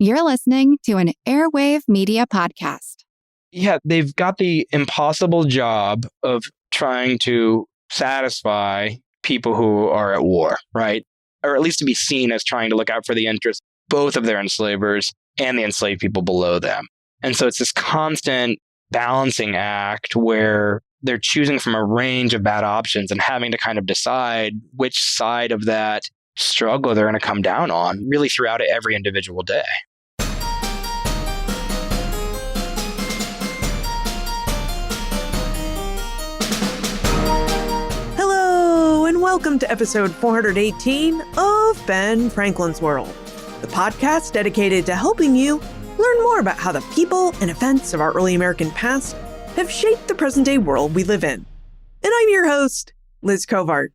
You're listening to an Airwave Media Podcast. Yeah, they've got the impossible job of trying to satisfy people who are at war, right? Or at least to be seen as trying to look out for the interests both of their enslavers and the enslaved people below them. And so it's this constant balancing act where they're choosing from a range of bad options and having to kind of decide which side of that struggle they're going to come down on really throughout every individual day. Welcome to episode 418 of Ben Franklin's World, the podcast dedicated to helping you learn more about how the people and events of our early American past have shaped the present-day world we live in. And I'm your host, Liz Covart.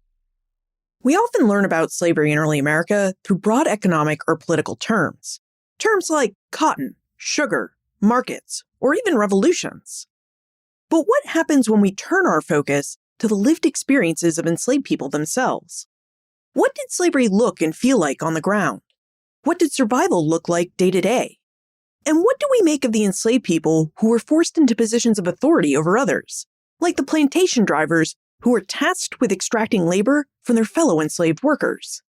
We often learn about slavery in early America through broad economic or political terms. Terms like cotton, sugar, markets, or even revolutions. But what happens when we turn our focus to the lived experiences of enslaved people themselves? What did slavery look and feel like on the ground? What did survival look like day to day? And what do we make of the enslaved people who were forced into positions of authority over others, like the plantation drivers who were tasked with extracting labor from their fellow enslaved workers?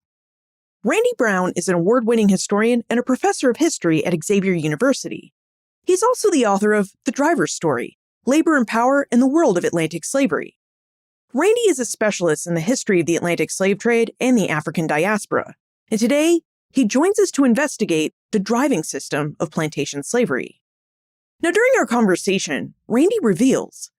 Randy Brown is an award-winning historian and a professor of history at Xavier University. He's also the author of The Driver's Story: Labor and Power in the World of Atlantic Slavery. Randy is a specialist in the history of the Atlantic slave trade and the African diaspora, and today he joins us to investigate the driving system of plantation slavery. Now, during our conversation, Randy reveals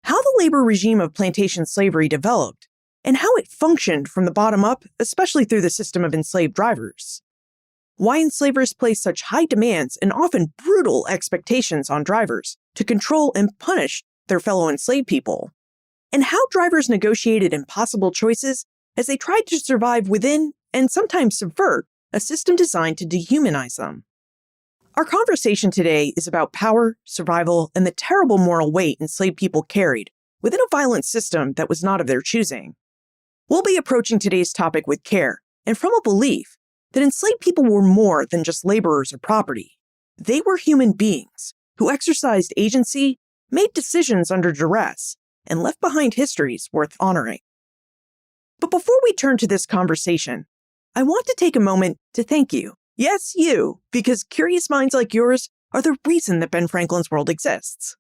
how the labor regime of plantation slavery developed and how it functioned from the bottom up, especially through the system of enslaved drivers. Why enslavers placed such high demands and often brutal expectations on drivers to control and punish their fellow enslaved people. And how drivers negotiated impossible choices as they tried to survive within and sometimes subvert a system designed to dehumanize them. Our conversation today is about power, survival, and the terrible moral weight enslaved people carried within a violent system that was not of their choosing. We'll be approaching today's topic with care and from a belief that enslaved people were more than just laborers or property. They were human beings who exercised agency, made decisions under duress, and left behind histories worth honoring. But before we turn to this conversation, I want to take a moment to thank you. Yes, you, because curious minds like yours are the reason that Ben Franklin's World exists.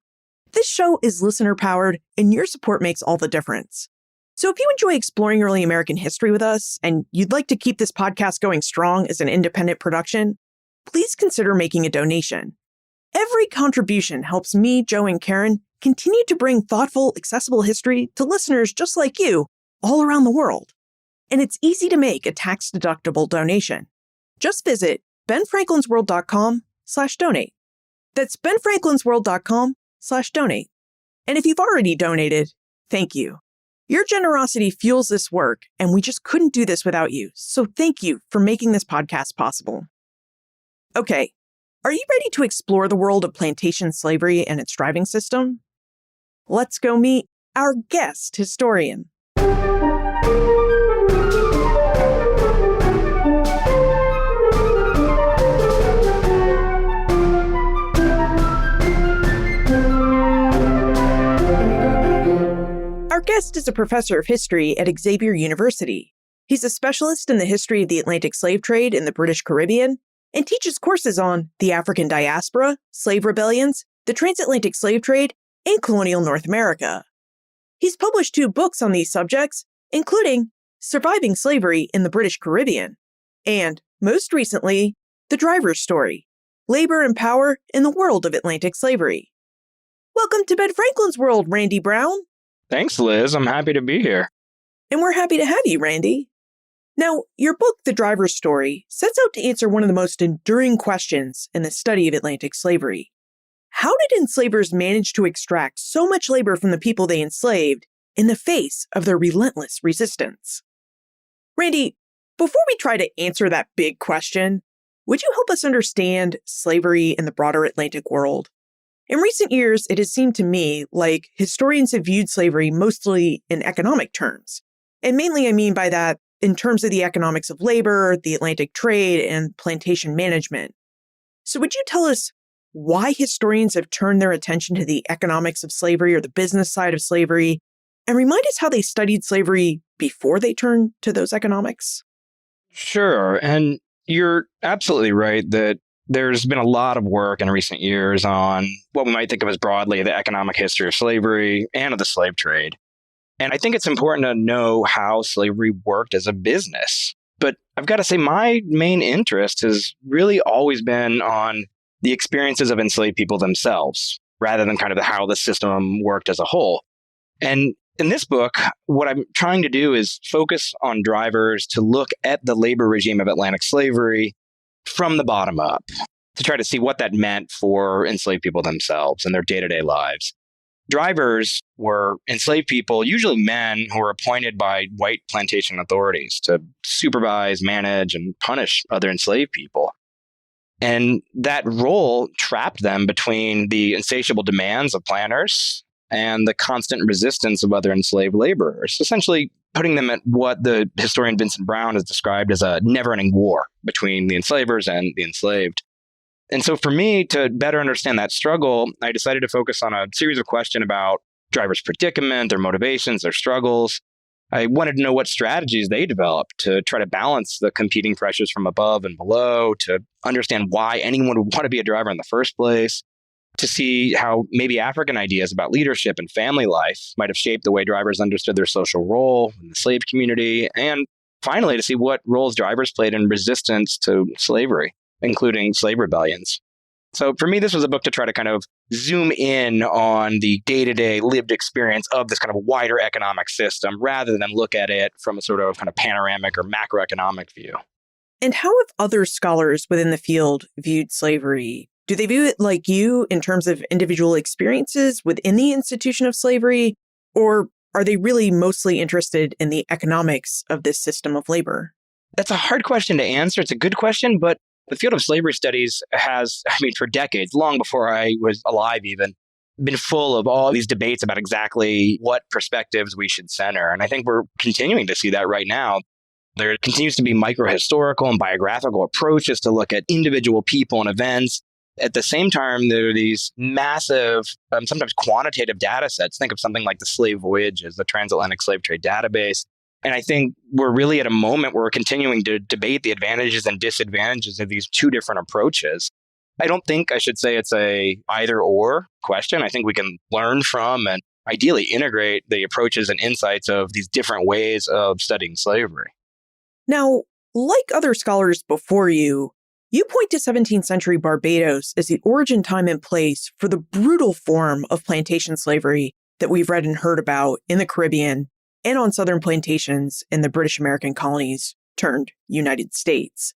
This show is listener-powered, and your support makes all the difference. So if you enjoy exploring early American history with us, and you'd like to keep this podcast going strong as an independent production, please consider making a donation. Every contribution helps me, Joe, and Karen continue to bring thoughtful, accessible history to listeners just like you all around the world. And it's easy to make a tax-deductible donation. Just visit benfranklinsworld.com/donate. That's benfranklinsworld.com/donate. And if you've already donated, thank you. Your generosity fuels this work, and we just couldn't do this without you. So thank you for making this podcast possible. Okay, are you ready to explore the world of plantation slavery and its driving system? Let's go meet our guest historian. Our guest is a professor of history at Xavier University. He's a specialist in the history of the Atlantic slave trade in the British Caribbean and teaches courses on the African diaspora, slave rebellions, the transatlantic slave trade, and colonial North America. He's published 2 books on these subjects, including Surviving Slavery in the British Caribbean, and, most recently, The Driver's Story: Labor and Power in the World of Atlantic Slavery. Welcome to Ben Franklin's World, Randy Brown. Thanks, Liz. I'm happy to be here. And we're happy to have you, Randy. Now, your book, The Driver's Story, sets out to answer one of the most enduring questions in the study of Atlantic slavery. How did enslavers manage to extract so much labor from the people they enslaved in the face of their relentless resistance? Randy, before we try to answer that big question, would you help us understand slavery in the broader Atlantic world? In recent years, it has seemed to me like historians have viewed slavery mostly in economic terms. And mainly I mean by that in terms of the economics of labor, the Atlantic trade, and plantation management. So would you tell us why historians have turned their attention to the economics of slavery or the business side of slavery, and remind us how they studied slavery before they turned to those economics? Sure. And you're absolutely right that there's been a lot of work in recent years on what we might think of as broadly the economic history of slavery and of the slave trade. And I think it's important to know how slavery worked as a business. But I've got to say, my main interest has really always been on the experiences of enslaved people themselves, rather than kind of how the system worked as a whole. And in this book, what I'm trying to do is focus on drivers to look at the labor regime of Atlantic slavery from the bottom up, to try to see what that meant for enslaved people themselves and their day-to-day lives. Drivers were enslaved people, usually men, who were appointed by white plantation authorities to supervise, manage, and punish other enslaved people. And that role trapped them between the insatiable demands of planters and the constant resistance of other enslaved laborers, essentially putting them at what the historian Vincent Brown has described as a never-ending war between the enslavers and the enslaved. And so for me, to better understand that struggle, I decided to focus on a series of questions about drivers' predicament, their motivations, their struggles. I wanted to know what strategies they developed to try to balance the competing pressures from above and below, to understand why anyone would want to be a driver in the first place, to see how maybe African ideas about leadership and family life might have shaped the way drivers understood their social role in the slave community, and finally to see what roles drivers played in resistance to slavery, including slave rebellions. So for me, this was a book to try to kind of zoom in on the day-to-day lived experience of this kind of wider economic system, rather than look at it from a sort of kind of panoramic or macroeconomic view. And how have other scholars within the field viewed slavery? Do they view it like you in terms of individual experiences within the institution of slavery, or are they really mostly interested in the economics of this system of labor? That's a hard question to answer. It's a good question, but the field of slavery studies has, for decades, long before I was alive even, been full of all these debates about exactly what perspectives we should center. And I think we're continuing to see that right now. There continues to be microhistorical and biographical approaches to look at individual people and events. At the same time, there are these massive, sometimes quantitative data sets. Think of something like the Slave Voyages, the Transatlantic Slave Trade Database. And I think we're really at a moment where we're continuing to debate the advantages and disadvantages of these two different approaches. I don't think I should say it's a either or question. I think we can learn from and ideally integrate the approaches and insights of these different ways of studying slavery. Now, like other scholars before you point to 17th century Barbados as the origin time and place for the brutal form of plantation slavery that we've read and heard about in the Caribbean and on southern plantations in the British American colonies turned United States.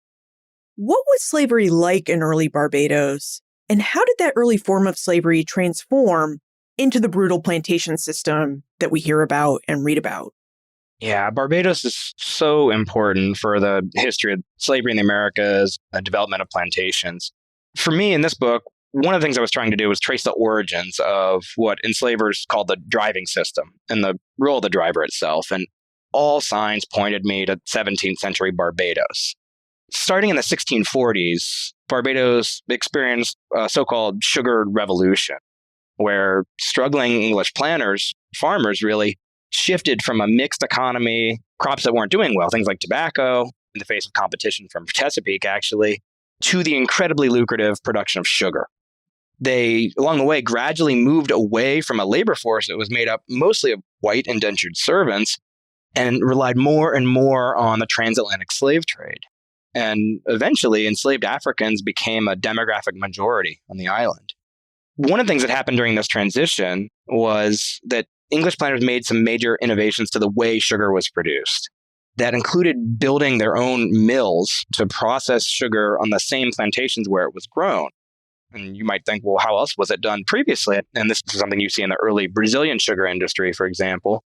What was slavery like in early Barbados, and how did that early form of slavery transform into the brutal plantation system that we hear about and read about? Yeah, Barbados is so important for the history of slavery in the Americas, the development of plantations. For me, in this book, one of the things I was trying to do was trace the origins of what enslavers called the driving system and the role of the driver itself. And all signs pointed me to 17th century Barbados. Starting in the 1640s, Barbados experienced a so-called sugar revolution, where struggling English planters, farmers really, shifted from a mixed economy, crops that weren't doing well, things like tobacco, in the face of competition from Chesapeake, actually, to the incredibly lucrative production of sugar. They, along the way, gradually moved away from a labor force that was made up mostly of white indentured servants and relied more and more on the transatlantic slave trade. And eventually, enslaved Africans became a demographic majority on the island. One of the things that happened during this transition was that English planters made some major innovations to the way sugar was produced. That included building their own mills to process sugar on the same plantations where it was grown. And you might think, well, how else was it done previously? And this is something you see in the early Brazilian sugar industry, for example.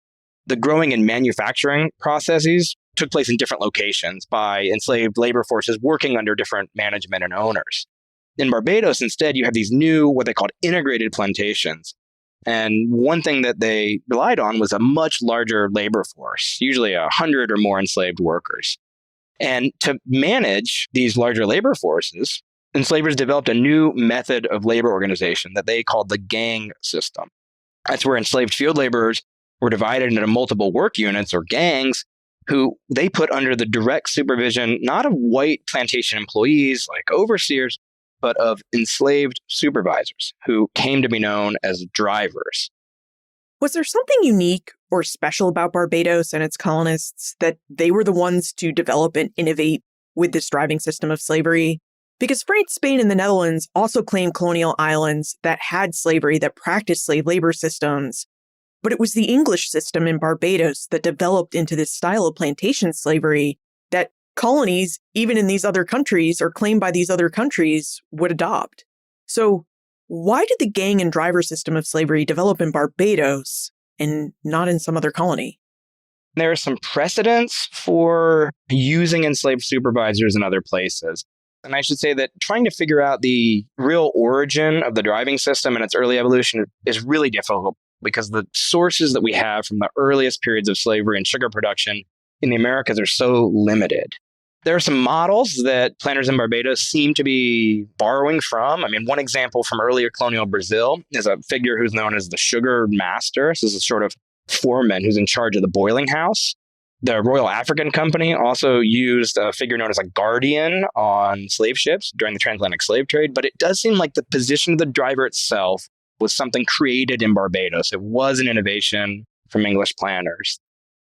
The growing and manufacturing processes took place in different locations by enslaved labor forces working under different management and owners. In Barbados, instead, you have these new, what they called integrated plantations. And one thing that they relied on was a much larger labor force, usually 100 or more enslaved workers. And to manage these larger labor forces, enslavers developed a new method of labor organization that they called the gang system. That's where enslaved field laborers were divided into multiple work units or gangs who they put under the direct supervision, not of white plantation employees like overseers, but of enslaved supervisors who came to be known as drivers. Was there something unique or special about Barbados and its colonists that they were the ones to develop and innovate with this driving system of slavery? Because France, Spain, and the Netherlands also claimed colonial islands that had slavery that practiced slave labor systems. But it was the English system in Barbados that developed into this style of plantation slavery that colonies, even in these other countries or claimed by these other countries, would adopt. So why did the gang and driver system of slavery develop in Barbados and not in some other colony? There are some precedents for using enslaved supervisors in other places. And I should say that trying to figure out the real origin of the driving system and its early evolution is really difficult because the sources that we have from the earliest periods of slavery and sugar production in the Americas are so limited. There are some models that planters in Barbados seem to be borrowing from. I mean, one example from earlier colonial Brazil is a figure who's known as the sugar master. This is a sort of foreman who's in charge of the boiling house. The Royal African Company also used a figure known as a guardian on slave ships during the transatlantic slave trade. But it does seem like the position of the driver itself was something created in Barbados. It was an innovation from English planters.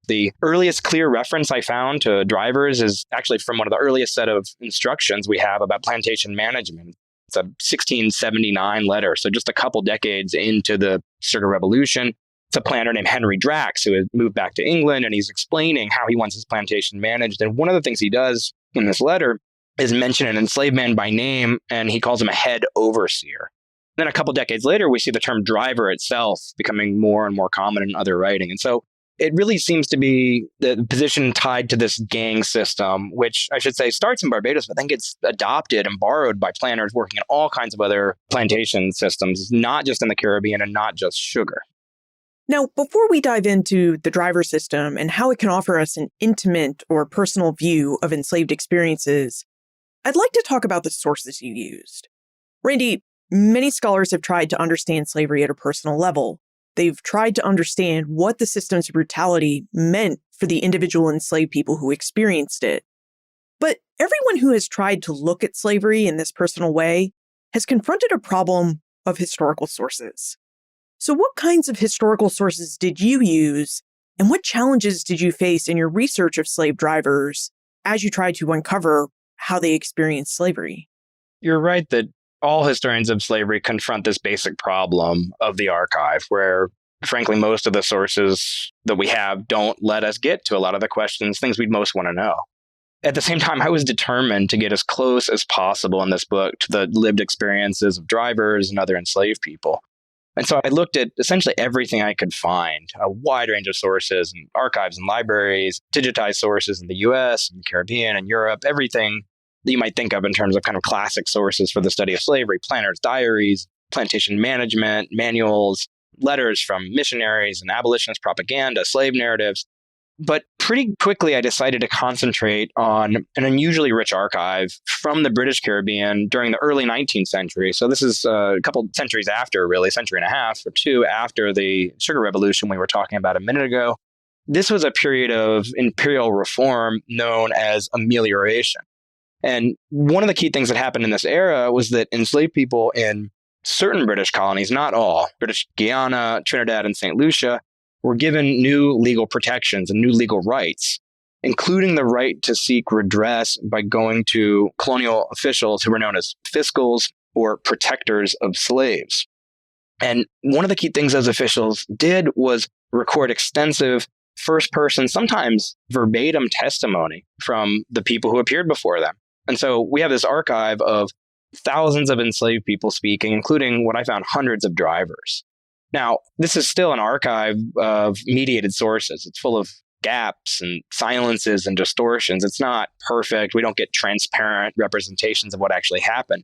The earliest clear reference I found to drivers is actually from one of the earliest set of instructions we have about plantation management. It's a 1679 letter, so just a couple decades into the sugar revolution. It's a planter named Henry Drax who had moved back to England, and he's explaining how he wants his plantation managed. And one of the things he does in this letter is mention an enslaved man by name, and he calls him a head overseer. Then a couple decades later, we see the term driver itself becoming more and more common in other writing. And so it really seems to be the position tied to this gang system, which I should say starts in Barbados, but then gets adopted and borrowed by planters working in all kinds of other plantation systems, not just in the Caribbean and not just sugar. Now, before we dive into the driver system and how it can offer us an intimate or personal view of enslaved experiences, I'd like to talk about the sources you used. Randy, many scholars have tried to understand slavery at a personal level. They've tried to understand what the system's brutality meant for the individual enslaved people who experienced it. But everyone who has tried to look at slavery in this personal way has confronted a problem of historical sources. So what kinds of historical sources did you use, and what challenges did you face in your research of slave drivers as you tried to uncover how they experienced slavery? You're right that all historians of slavery confront this basic problem of the archive, where, frankly, most of the sources that we have don't let us get to a lot of the questions, things we'd most want to know. At the same time, I was determined to get as close as possible in this book to the lived experiences of drivers and other enslaved people. And so I looked at essentially everything I could find, a wide range of sources and archives and libraries, digitized sources in the US and Caribbean and Europe, everything that you might think of in terms of kind of classic sources for the study of slavery, planters' diaries, plantation management, manuals, letters from missionaries and abolitionist propaganda, slave narratives. But pretty quickly, I decided to concentrate on an unusually rich archive from the British Caribbean during the early 19th century. So this is a couple centuries after, really, a century and a half or two after the sugar revolution we were talking about a minute ago. This was a period of imperial reform known as amelioration. And one of the key things that happened in this era was that enslaved people in certain British colonies, not all, British Guiana, Trinidad, and St. Lucia, were given new legal protections and new legal rights, including the right to seek redress by going to colonial officials who were known as fiscals or protectors of slaves. And one of the key things those officials did was record extensive first-person, sometimes verbatim testimony from the people who appeared before them. And so we have this archive of thousands of enslaved people speaking, including what I found hundreds of drivers. Now, this is still an archive of mediated sources. It's full of gaps and silences and distortions. It's not perfect. We don't get transparent representations of what actually happened.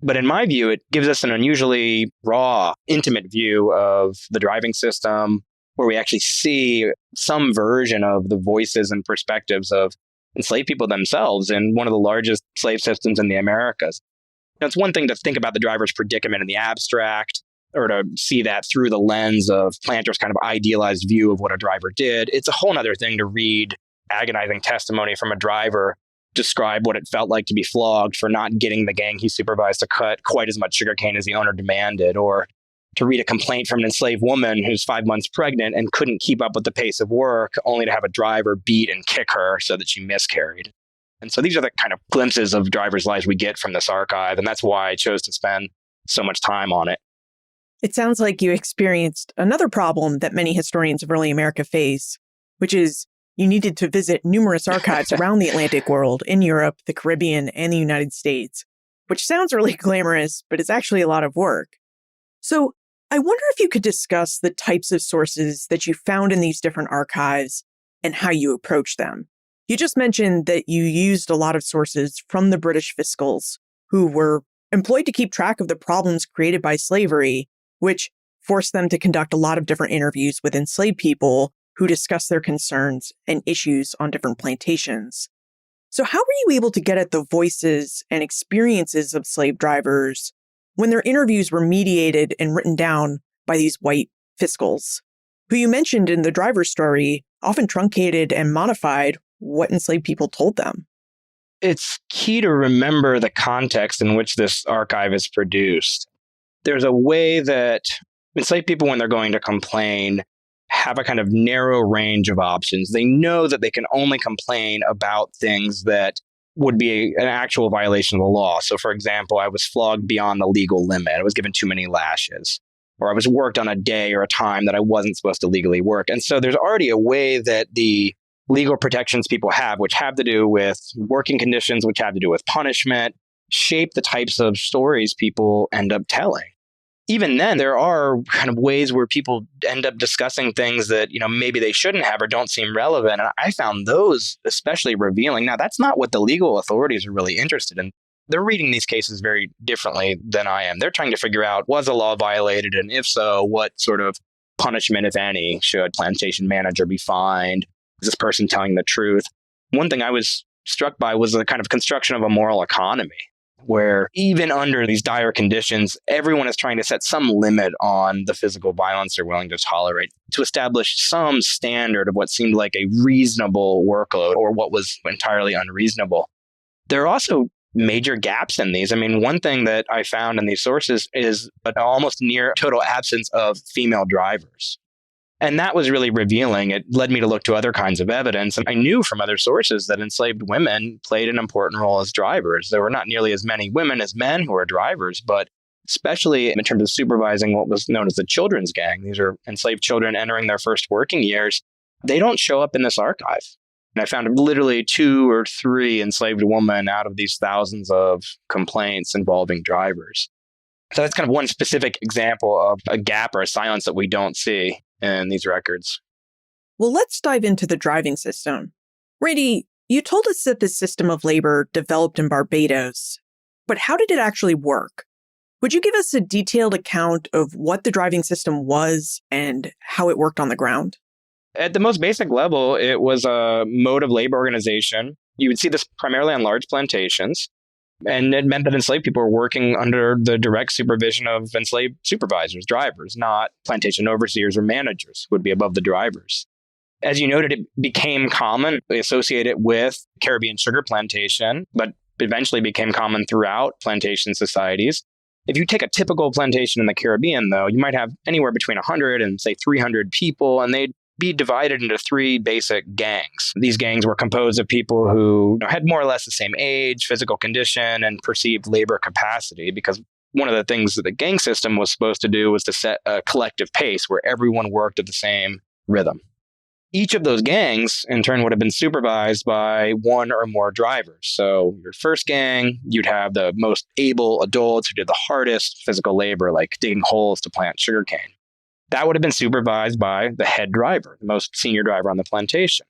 But in my view, it gives us an unusually raw, intimate view of the driving system, where we actually see some version of the voices and perspectives of enslaved people themselves in one of the largest slave systems in the Americas. Now, it's one thing to think about the driver's predicament in the abstract, or to see that through the lens of planters' kind of idealized view of what a driver did. It's a whole other thing to read agonizing testimony from a driver, describe what it felt like to be flogged for not getting the gang he supervised to cut quite as much sugarcane as the owner demanded, or to read a complaint from an enslaved woman who's 5 months pregnant and couldn't keep up with the pace of work, only to have a driver beat and kick her so that she miscarried. And so these are the kind of glimpses of drivers' lives we get from this archive, and that's why I chose to spend so much time on it. It sounds like you experienced another problem that many historians of early America face, which is you needed to visit numerous archives around the Atlantic world, in Europe, the Caribbean, and the United States, which sounds really glamorous, but it's actually a lot of work. So I wonder if you could discuss the types of sources that you found in these different archives and how you approached them. You just mentioned that you used a lot of sources from the British fiscals who were employed to keep track of the problems created by slavery, which forced them to conduct a lot of different interviews with enslaved people who discussed their concerns and issues on different plantations. So how were you able to get at the voices and experiences of slave drivers when their interviews were mediated and written down by these white fiscals, who you mentioned in the driver's story often truncated and modified what enslaved people told them? It's key to remember the context in which this archive is produced. There's a way that enslaved people, when they're going to complain, have a kind of narrow range of options. They know that they can only complain about things that would be an actual violation of the law. So, for example, I was flogged beyond the legal limit. I was given too many lashes. Or I was worked on a day or a time that I wasn't supposed to legally work. And so there's already a way that the legal protections people have, which have to do with working conditions, which have to do with punishment, shape the types of stories people end up telling. Even then, there are kind of ways where people end up discussing things that, maybe they shouldn't have or don't seem relevant. And I found those especially revealing. Now, that's not what the legal authorities are really interested in. They're reading these cases very differently than I am. They're trying to figure out, was a law violated? And if so, what sort of punishment, if any, should plantation manager be fined? Is this person telling the truth? One thing I was struck by was the kind of construction of a moral economy, where even under these dire conditions, everyone is trying to set some limit on the physical violence they're willing to tolerate, to establish some standard of what seemed like a reasonable workload or what was entirely unreasonable. There are also major gaps in these. I mean, one thing that I found in these sources is an almost near total absence of female drivers. And that was really revealing. It led me to look to other kinds of evidence. And I knew from other sources that enslaved women played an important role as drivers. There were not nearly as many women as men who were drivers, but especially in terms of supervising what was known as the children's gang. These are enslaved children entering their first working years. They don't show up in this archive. And I found literally 2 or 3 enslaved women out of these thousands of complaints involving drivers. So that's kind of one specific example of a gap or a silence that we don't see in these records. Well, let's dive into the driving system. Randy, you told us that the system of labor developed in Barbados, but how did it actually work? Would you give us a detailed account of what the driving system was and how it worked on the ground? At the most basic level, it was a mode of labor organization. You would see this primarily on large plantations. And it meant that enslaved people were working under the direct supervision of enslaved supervisors, drivers, not plantation overseers or managers who would be above the drivers. As you noted, it became common, associated with Caribbean sugar plantation, but eventually became common throughout plantation societies. If you take a typical plantation in the Caribbean, though, you might have anywhere between 100 and, say, 300 people, and they'd be divided into 3 basic gangs. These gangs were composed of people who had more or less the same age, physical condition, and perceived labor capacity, because one of the things that the gang system was supposed to do was to set a collective pace where everyone worked at the same rhythm. Each of those gangs, in turn, would have been supervised by 1 or more drivers. So your first gang, you'd have the most able adults who did the hardest physical labor, like digging holes to plant sugarcane. That would have been supervised by the head driver, the most senior driver on the plantation.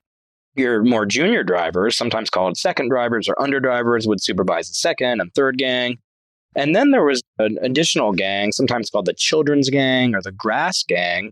Your more junior drivers, sometimes called second drivers or underdrivers, would supervise the second and third gang. And then there was an additional gang, sometimes called the children's gang or the grass gang,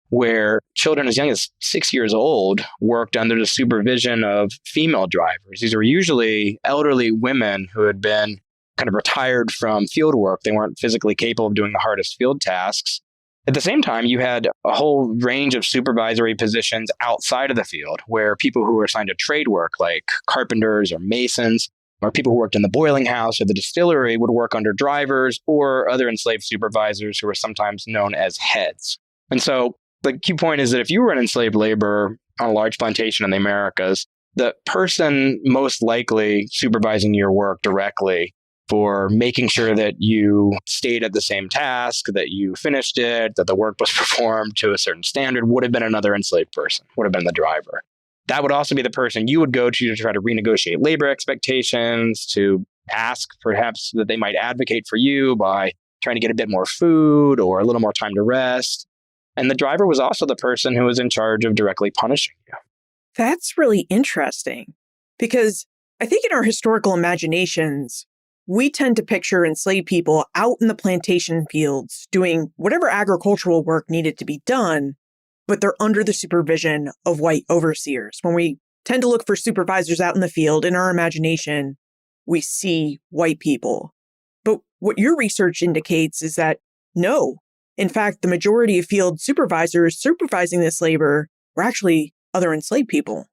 where children as young as 6 years old worked under the supervision of female drivers. These were usually elderly women who had been kind of retired from field work. They weren't physically capable of doing the hardest field tasks. At the same time, you had a whole range of supervisory positions outside of the field where people who were assigned to trade work, like carpenters or masons, or people who worked in the boiling house or the distillery, would work under drivers or other enslaved supervisors who were sometimes known as heads. And so the key point is that if you were an enslaved laborer on a large plantation in the Americas, the person most likely supervising your work directly for making sure that you stayed at the same task, that you finished it, that the work was performed to a certain standard would have been another enslaved person, would have been the driver. That would also be the person you would go to try to renegotiate labor expectations, to ask perhaps that they might advocate for you by trying to get a bit more food or a little more time to rest. And the driver was also the person who was in charge of directly punishing you. That's really interesting because I think in our historical imaginations, we tend to picture enslaved people out in the plantation fields doing whatever agricultural work needed to be done, but they're under the supervision of white overseers. When we tend to look for supervisors out in the field, in our imagination, we see white people. But what your research indicates is that no, in fact, the majority of field supervisors supervising this labor were actually other enslaved people.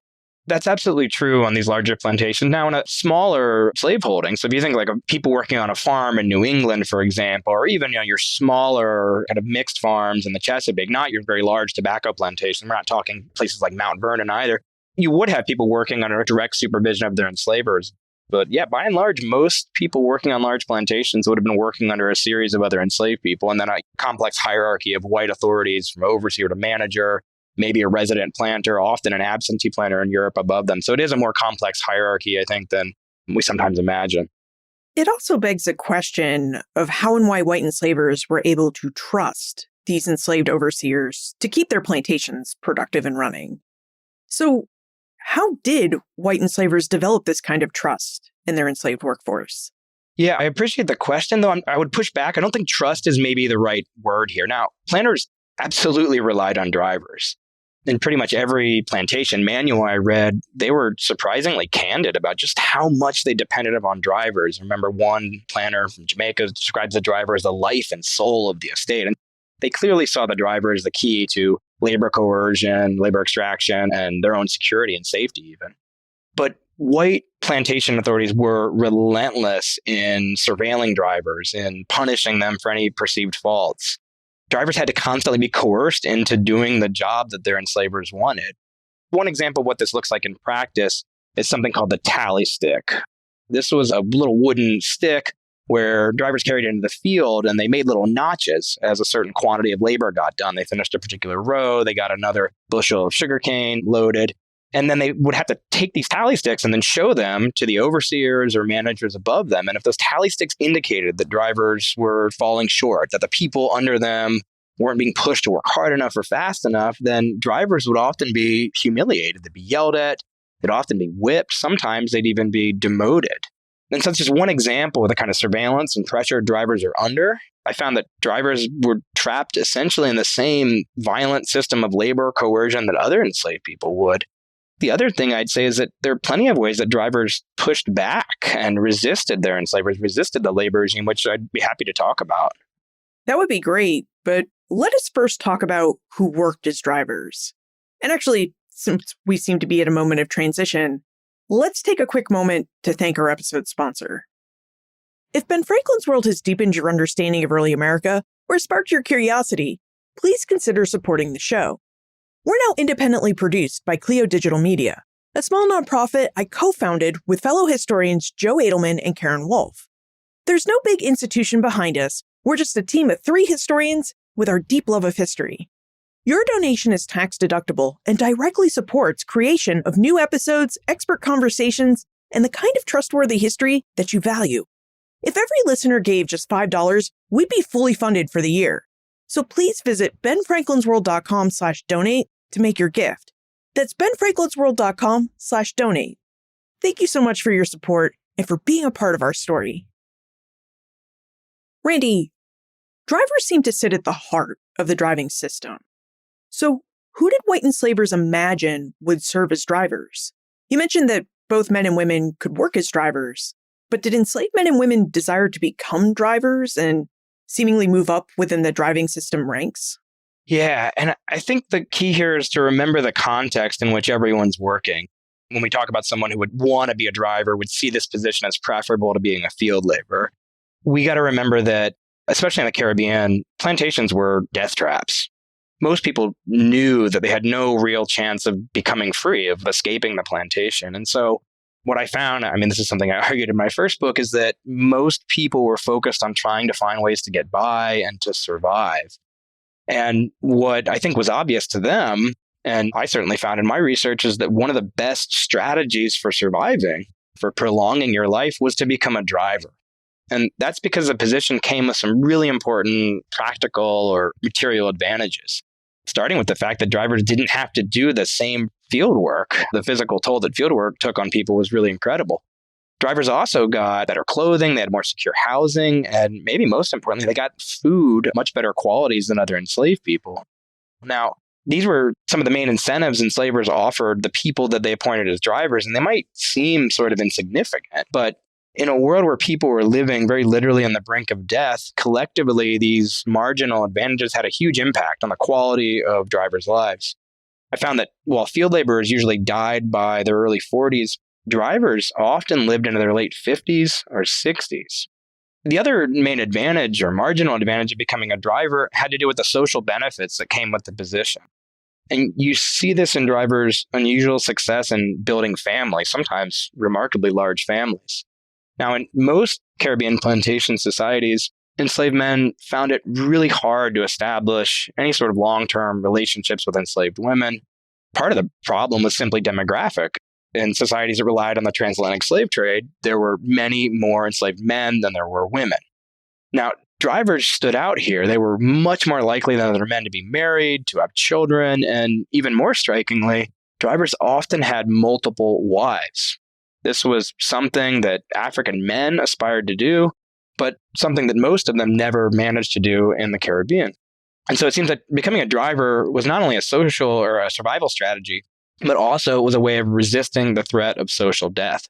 That's absolutely true on these larger plantations. Now, in a smaller slaveholding, so if you think like of people working on a farm in New England, for example, or even your smaller kind of mixed farms in the Chesapeake, not your very large tobacco plantations, we're not talking places like Mount Vernon either, you would have people working under direct supervision of their enslavers. But yeah, by and large, most people working on large plantations would have been working under a series of other enslaved people, and then a complex hierarchy of white authorities from overseer to manager, maybe a resident planter, often an absentee planter in Europe above them. So it is a more complex hierarchy, I think, than we sometimes imagine. It also begs the question of how and why white enslavers were able to trust these enslaved overseers to keep their plantations productive and running. So how did white enslavers develop this kind of trust in their enslaved workforce? Yeah, I appreciate the question, though. I would push back. I don't think trust is maybe the right word here. Now, planters absolutely relied on drivers. In pretty much every plantation manual I read, they were surprisingly candid about just how much they depended upon drivers. I remember one planter from Jamaica describes the driver as the life and soul of the estate. And they clearly saw the driver as the key to labor coercion, labor extraction, and their own security and safety even. But white plantation authorities were relentless in surveilling drivers, in punishing them for any perceived faults. Drivers had to constantly be coerced into doing the job that their enslavers wanted. One example of what this looks like in practice is something called the tally stick. This was a little wooden stick where drivers carried it into the field and they made little notches as a certain quantity of labor got done. They finished a particular row, they got another bushel of sugarcane loaded, and then they would have to take these tally sticks and then show them to the overseers or managers above them. And if those tally sticks indicated that drivers were falling short, that the people under them weren't being pushed to work hard enough or fast enough, then drivers would often be humiliated. They'd be yelled at. They'd often be whipped. Sometimes they'd even be demoted. And so that's just one example of the kind of surveillance and pressure drivers are under. I found that drivers were trapped essentially in the same violent system of labor coercion that other enslaved people would. The other thing I'd say is that there are plenty of ways that drivers pushed back and resisted their enslavers, resisted the labor regime, which I'd be happy to talk about. That would be great, but let us first talk about who worked as drivers. And actually, since we seem to be at a moment of transition, let's take a quick moment to thank our episode sponsor. If Ben Franklin's World has deepened your understanding of early America or sparked your curiosity, please consider supporting the show. We're now independently produced by Clio Digital Media, a small nonprofit I co-founded with fellow historians Joe Edelman and Karen Wolf. There's no big institution behind us. We're just a team of 3 historians with our deep love of history. Your donation is tax deductible and directly supports creation of new episodes, expert conversations, and the kind of trustworthy history that you value. If every listener gave just $5, we'd be fully funded for the year. So please visit benfranklinsworld.com/donate to make your gift. That's benfranklinsworld.com/donate. Thank you so much for your support and for being a part of our story. Randy, drivers seem to sit at the heart of the driving system. So who did white enslavers imagine would serve as drivers? You mentioned that both men and women could work as drivers, But did enslaved men and women desire to become drivers and seemingly move up within the driving system ranks? Yeah, and I think the key here is to remember the context in which everyone's working. When we talk about someone who would want to be a driver, would see this position as preferable to being a field laborer, we got to remember that, especially in the Caribbean, plantations were death traps. Most people knew that they had no real chance of becoming free, of escaping the plantation. And so what I found, this is something I argued in my first book, is that most people were focused on trying to find ways to get by and to survive. And what I think was obvious to them, and I certainly found in my research, is that one of the best strategies for surviving, for prolonging your life, was to become a driver. And that's because the position came with some really important practical or material advantages, starting with the fact that drivers didn't have to do the same field work. The physical toll that field work took on people was really incredible. Drivers also got better clothing, they had more secure housing, and maybe most importantly, they got food, much better qualities than other enslaved people. Now, these were some of the main incentives enslavers offered the people that they appointed as drivers, and they might seem sort of insignificant, but in a world where people were living very literally on the brink of death, collectively, these marginal advantages had a huge impact on the quality of drivers' lives. I found that while field laborers usually died by their early 40s, drivers often lived into their late 50s or 60s. The other main advantage or marginal advantage of becoming a driver had to do with the social benefits that came with the position. And you see this in drivers' unusual success in building families, sometimes remarkably large families. Now, in most Caribbean plantation societies, enslaved men found it really hard to establish any sort of long-term relationships with enslaved women. Part of the problem was simply demographic. In societies that relied on the transatlantic slave trade, there were many more enslaved men than there were women. Now, drivers stood out here. They were much more likely than other men to be married, to have children, and even more strikingly, drivers often had multiple wives. This was something that African men aspired to do, but something that most of them never managed to do in the Caribbean. And so it seems that becoming a driver was not only a social or a survival strategy, but also was a way of resisting the threat of social death.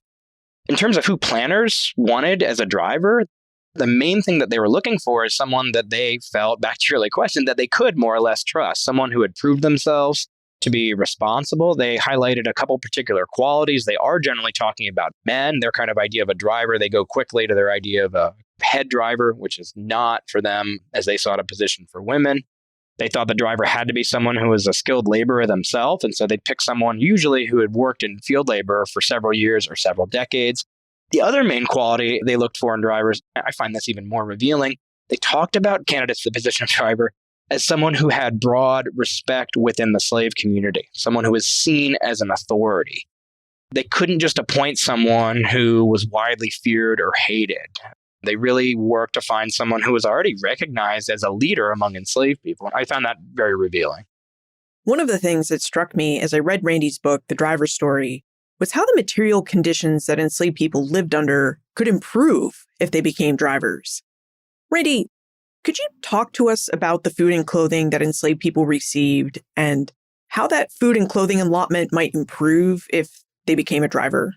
In terms of who planners wanted as a driver, the main thing that they were looking for is someone that they felt, back to your early question, that they could more or less trust, someone who had proved themselves to be responsible. They highlighted a couple particular qualities. They are generally talking about men. Their kind of idea of a driver, they go quickly to their idea of a head driver, which is not for them as they sought a position for women. They thought the driver had to be someone who was a skilled laborer themselves, and so they'd pick someone usually who had worked in field labor for several years or several decades. The other main quality they looked for in drivers, I find this even more revealing, they talked about candidates for the position of driver as someone who had broad respect within the slave community, someone who was seen as an authority. They couldn't just appoint someone who was widely feared or hated. They really worked to find someone who was already recognized as a leader among enslaved people. I found that very revealing. One of the things that struck me as I read Randy's book, The Driver's Story, was how the material conditions that enslaved people lived under could improve if they became drivers. Randy, could you talk to us about the food and clothing that enslaved people received and how that food and clothing allotment might improve if they became a driver?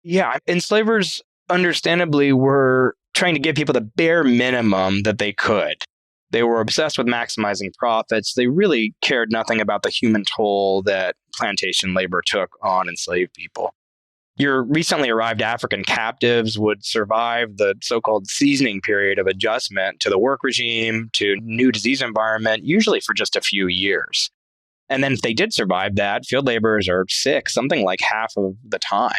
Yeah, enslavers understandably were trying to give people the bare minimum that they could. They were obsessed with maximizing profits. They really cared nothing about the human toll that plantation labor took on enslaved people. Your recently arrived African captives would survive the so-called seasoning period of adjustment to the work regime, to new disease environment, usually for just a few years. And then if they did survive that, field laborers are sick something like half of the time.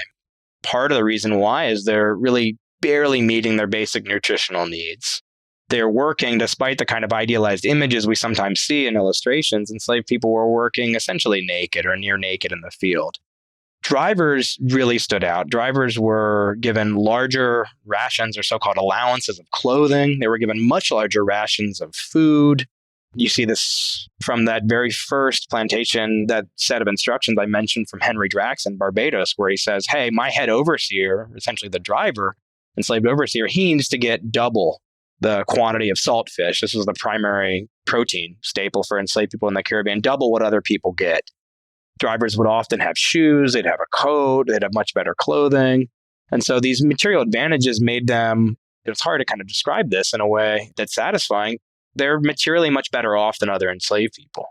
Part of the reason why is they're really barely meeting their basic nutritional needs. They're working, despite the kind of idealized images we sometimes see in illustrations, enslaved people were working essentially naked or near naked in the field. Drivers really stood out. Drivers were given larger rations or so-called allowances of clothing. They were given much larger rations of food. You see this from that very first plantation, that set of instructions I mentioned from Henry Drax in Barbados, where he says, hey, my head overseer, essentially the driver, enslaved overseer, he needs to get double the quantity of salt fish. This was the primary protein staple for enslaved people in the Caribbean, double what other people get. Drivers would often have shoes, they'd have a coat, they'd have much better clothing. And so these material advantages made them, it's hard to kind of describe this in a way that's satisfying. They're materially much better off than other enslaved people.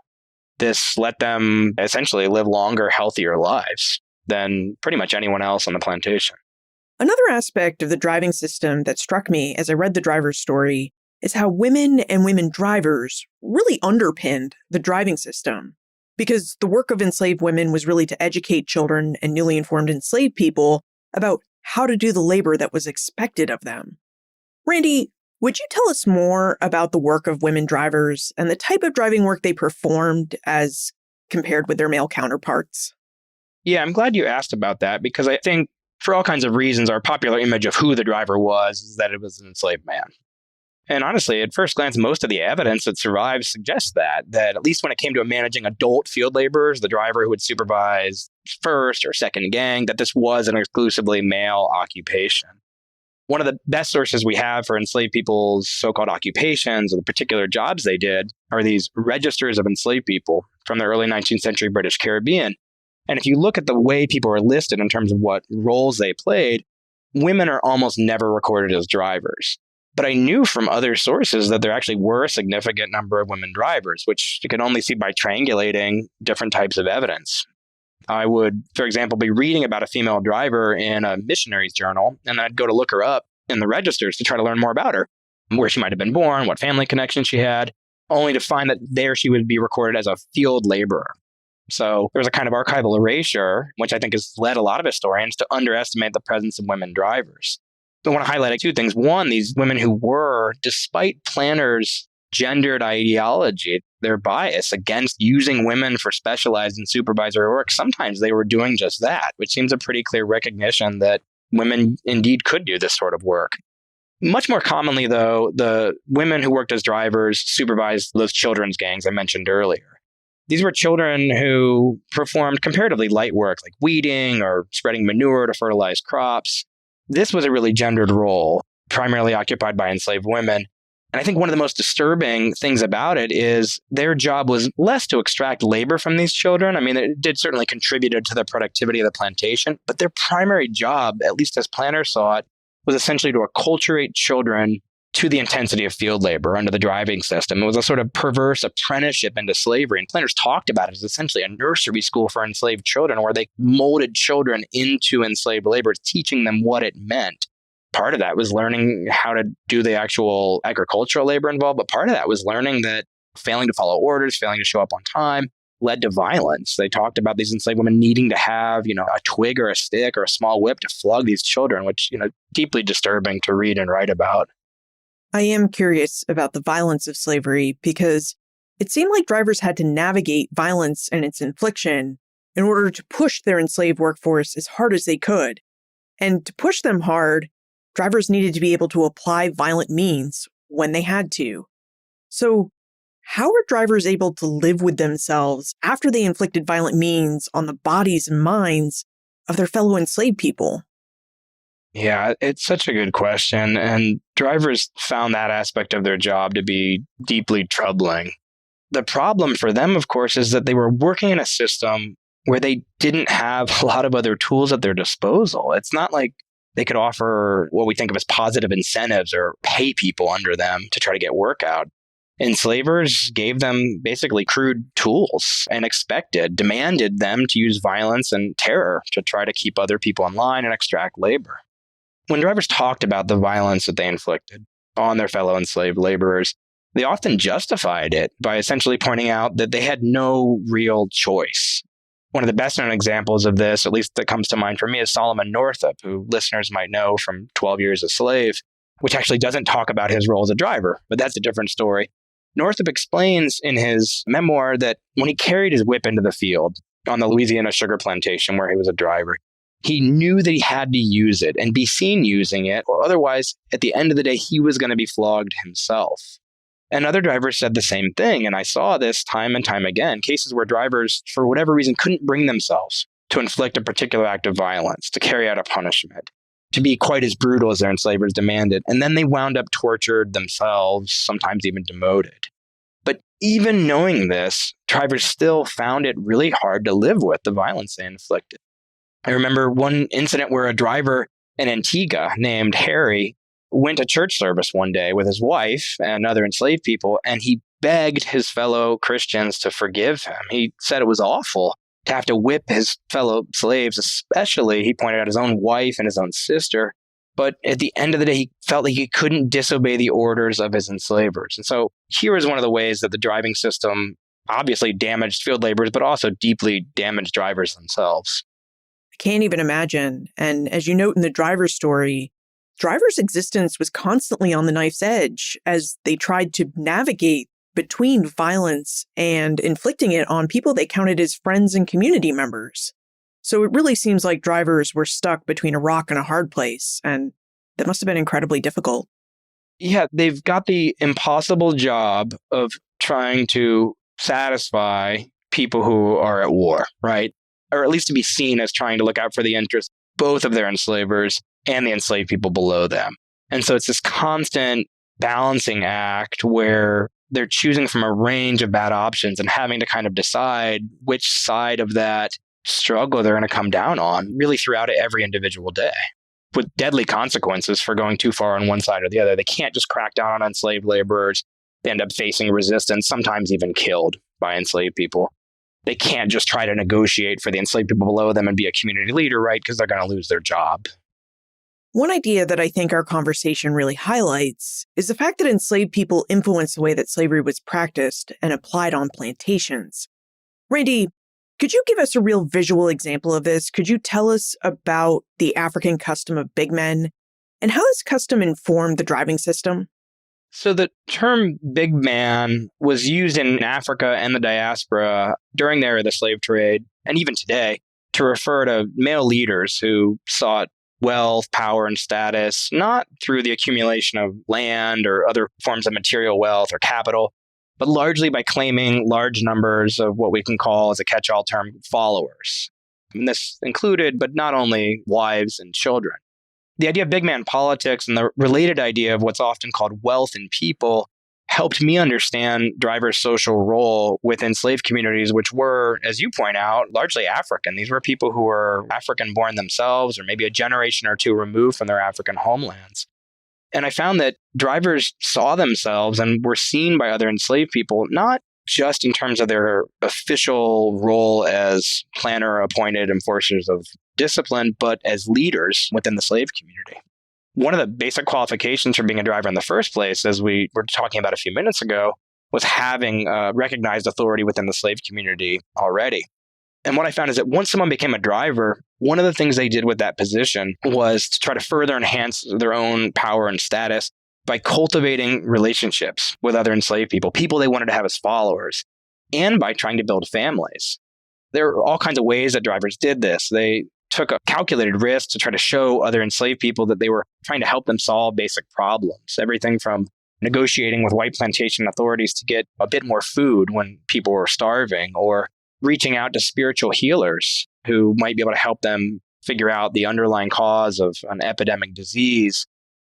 This let them essentially live longer, healthier lives than pretty much anyone else on the plantation. Another aspect of the driving system that struck me as I read the driver's story is how women and women drivers really underpinned the driving system. Because the work of enslaved women was really to educate children and newly informed enslaved people about how to do the labor that was expected of them. Randy, would you tell us more about the work of women drivers and the type of driving work they performed as compared with their male counterparts? Yeah, I'm glad you asked about that because I think for all kinds of reasons, our popular image of who the driver was is that it was an enslaved man. And honestly, at first glance, most of the evidence that survives suggests that at least when it came to managing adult field laborers, the driver who would supervise first or second gang, that this was an exclusively male occupation. One of the best sources we have for enslaved people's so-called occupations or the particular jobs they did are these registers of enslaved people from the early 19th century British Caribbean. And if you look at the way people are listed in terms of what roles they played, women are almost never recorded as drivers. But I knew from other sources that there actually were a significant number of women drivers, which you can only see by triangulating different types of evidence. I would, for example, be reading about a female driver in a missionary's journal, and I'd go to look her up in the registers to try to learn more about her, where she might have been born, what family connection she had, only to find that there she would be recorded as a field laborer. So there was a kind of archival erasure, which I think has led a lot of historians to underestimate the presence of women drivers. I want to highlight two things. One, these women who were, despite planners' gendered ideology, their bias against using women for specialized and supervisory work, sometimes they were doing just that, which seems a pretty clear recognition that women indeed could do this sort of work. Much more commonly, though, the women who worked as drivers supervised those children's gangs I mentioned earlier. These were children who performed comparatively light work like weeding or spreading manure to fertilize crops. This was a really gendered role, primarily occupied by enslaved women. And I think one of the most disturbing things about it is their job was less to extract labor from these children. I mean, it did certainly contribute to the productivity of the plantation, but their primary job, at least as planners saw it, was essentially to acculturate children to the intensity of field labor under the driving system. It was a sort of perverse apprenticeship into slavery. And planners talked about it as essentially a nursery school for enslaved children, where they molded children into enslaved labor, teaching them what it meant. Part of that was learning how to do the actual agricultural labor involved, but part of that was learning that failing to follow orders, failing to show up on time, led to violence. They talked about these enslaved women needing to have, a twig or a stick or a small whip to flog these children, which, deeply disturbing to read and write about. I am curious about the violence of slavery because it seemed like drivers had to navigate violence and its infliction in order to push their enslaved workforce as hard as they could. And to push them hard, drivers needed to be able to apply violent means when they had to. So, how are drivers able to live with themselves after they inflicted violent means on the bodies and minds of their fellow enslaved people? Yeah, it's such a good question. And drivers found that aspect of their job to be deeply troubling. The problem for them, of course, is that they were working in a system where they didn't have a lot of other tools at their disposal. It's not like they could offer what we think of as positive incentives or pay people under them to try to get work out. Enslavers gave them basically crude tools and demanded them to use violence and terror to try to keep other people in line and extract labor. When drivers talked about the violence that they inflicted on their fellow enslaved laborers, they often justified it by essentially pointing out that they had no real choice. One of the best known examples of this, at least that comes to mind for me, is Solomon Northup, who listeners might know from 12 Years a Slave, which actually doesn't talk about his role as a driver, but that's a different story. Northup explains in his memoir that when he carried his whip into the field on the Louisiana sugar plantation where he was a driver, he knew that he had to use it and be seen using it, or otherwise, at the end of the day, he was going to be flogged himself. And other drivers said the same thing, and I saw this time and time again, cases where drivers, for whatever reason, couldn't bring themselves to inflict a particular act of violence, to carry out a punishment, to be quite as brutal as their enslavers demanded, and then they wound up tortured themselves, sometimes even demoted. But even knowing this, drivers still found it really hard to live with the violence they inflicted. I remember one incident where a driver in Antigua named Harry went to church service one day with his wife and other enslaved people, and he begged his fellow Christians to forgive him. He said it was awful to have to whip his fellow slaves, especially, he pointed out, his own wife and his own sister. But at the end of the day, he felt like he couldn't disobey the orders of his enslavers. And so here is one of the ways that the driving system obviously damaged field laborers, but also deeply damaged drivers themselves. I can't even imagine. And as you note in the driver's story, drivers' existence was constantly on the knife's edge as they tried to navigate between violence and inflicting it on people they counted as friends and community members. So it really seems like drivers were stuck between a rock and a hard place, and that must have been incredibly difficult. Yeah, they've got the impossible job of trying to satisfy people who are at war, right? Or at least to be seen as trying to look out for the interests both of their enslavers and the enslaved people below them. And so it's this constant balancing act where they're choosing from a range of bad options and having to kind of decide which side of that struggle they're going to come down on really throughout every individual day, with deadly consequences for going too far on one side or the other. They can't just crack down on enslaved laborers. They end up facing resistance, sometimes even killed by enslaved people. They can't just try to negotiate for the enslaved people below them and be a community leader, right? Because they're going to lose their job. One idea that I think our conversation really highlights is the fact that enslaved people influenced the way that slavery was practiced and applied on plantations. Randy, could you give us a real visual example of this? Could you tell us about the African custom of big men and how this custom informed the driving system? So the term big man was used in Africa and the diaspora during the era of the slave trade, and even today, to refer to male leaders who sought wealth, power, and status, not through the accumulation of land or other forms of material wealth or capital, but largely by claiming large numbers of what we can call, as a catch-all term, followers. And this included, but not only, wives and children. The idea of big man politics and the related idea of what's often called wealth in people helped me understand drivers' social role within slave communities, which were, as you point out, largely African. These were people who were African-born themselves, or maybe a generation or two removed from their African homelands. And I found that drivers saw themselves and were seen by other enslaved people, not just in terms of their official role as planner or appointed enforcers of discipline, but as leaders within the slave community. One of the basic qualifications for being a driver in the first place, as we were talking about a few minutes ago, was having recognized authority within the slave community already. And what I found is that once someone became a driver, one of the things they did with that position was to try to further enhance their own power and status by cultivating relationships with other enslaved people they wanted to have as followers, and by trying to build families. There are all kinds of ways that drivers did this. They took a calculated risk to try to show other enslaved people that they were trying to help them solve basic problems. Everything from negotiating with white plantation authorities to get a bit more food when people were starving, or reaching out to spiritual healers who might be able to help them figure out the underlying cause of an epidemic disease,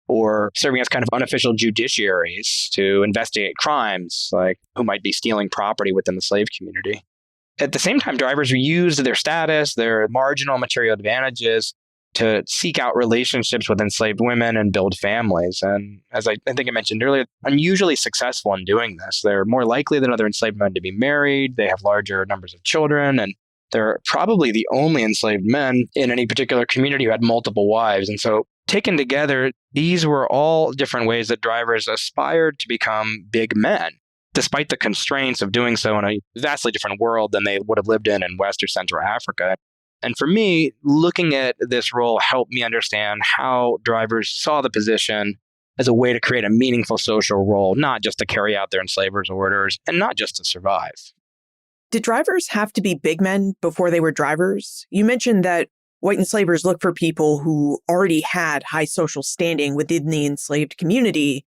or serving as kind of unofficial judiciaries to investigate crimes, like who might be stealing property within the slave community. At the same time, drivers used their status, their marginal material advantages to seek out relationships with enslaved women and build families. And as I think I mentioned earlier, unusually successful in doing this. They're more likely than other enslaved men to be married. They have larger numbers of children, and they're probably the only enslaved men in any particular community who had multiple wives. And so taken together, these were all different ways that drivers aspired to become big men, despite the constraints of doing so in a vastly different world than they would have lived in West or Central Africa. And for me, looking at this role helped me understand how drivers saw the position as a way to create a meaningful social role, not just to carry out their enslavers' orders and not just to survive. Did drivers have to be big men before they were drivers? You mentioned that white enslavers looked for people who already had high social standing within the enslaved community,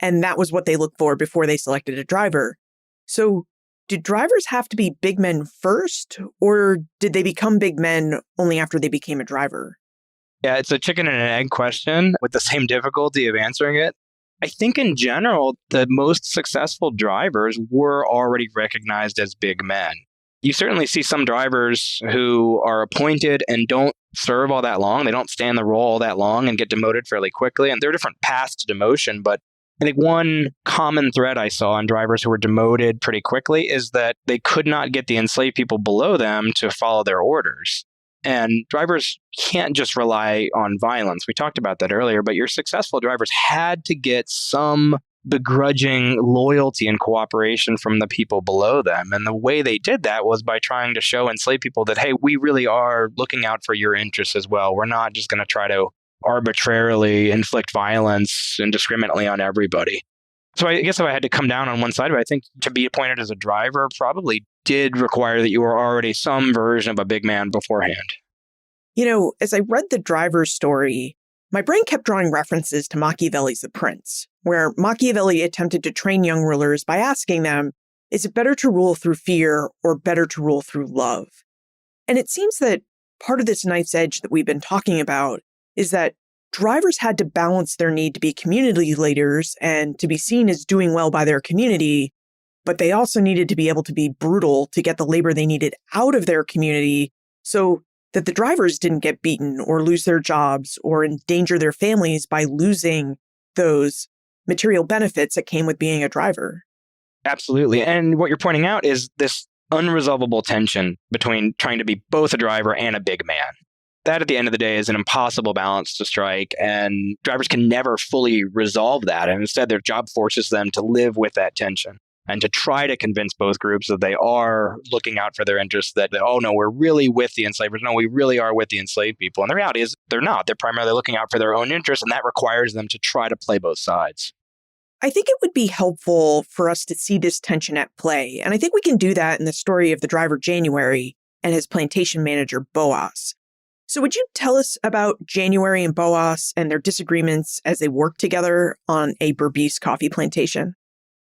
and that was what they looked for before they selected a driver. So did drivers have to be big men first, or did they become big men only after they became a driver? Yeah, it's a chicken and an egg question with the same difficulty of answering it. I think in general, the most successful drivers were already recognized as big men. You certainly see some drivers who are appointed and don't serve all that long. They don't stay in the role all that long and get demoted fairly quickly. And there are different paths to demotion. But I think one common thread I saw in drivers who were demoted pretty quickly is that they could not get the enslaved people below them to follow their orders. And drivers can't just rely on violence. We talked about that earlier, but your successful drivers had to get some begrudging loyalty and cooperation from the people below them. And the way they did that was by trying to show enslaved people that, hey, we really are looking out for your interests as well. We're not just going to try to arbitrarily inflict violence indiscriminately on everybody. So I guess if I had to come down on one side of it, I think to be appointed as a driver probably did require that you were already some version of a big man beforehand. As I read the driver's story, my brain kept drawing references to Machiavelli's The Prince, where Machiavelli attempted to train young rulers by asking them, is it better to rule through fear or better to rule through love? And it seems that part of this knife's edge that we've been talking about is that drivers had to balance their need to be community leaders and to be seen as doing well by their community, but they also needed to be able to be brutal to get the labor they needed out of their community so that the drivers didn't get beaten or lose their jobs or endanger their families by losing those material benefits that came with being a driver. Absolutely. And what you're pointing out is this unresolvable tension between trying to be both a driver and a big man. That at the end of the day is an impossible balance to strike, and drivers can never fully resolve that. And instead, their job forces them to live with that tension and to try to convince both groups that they are looking out for their interests, that, oh, no, we're really with the enslavers. No, we really are with the enslaved people. And the reality is they're not. They're primarily looking out for their own interests, and that requires them to try to play both sides. I think it would be helpful for us to see this tension at play. And I think we can do that in the story of the driver January and his plantation manager Boaz. So would you tell us about January and Boaz and their disagreements as they work together on a Berbice coffee plantation?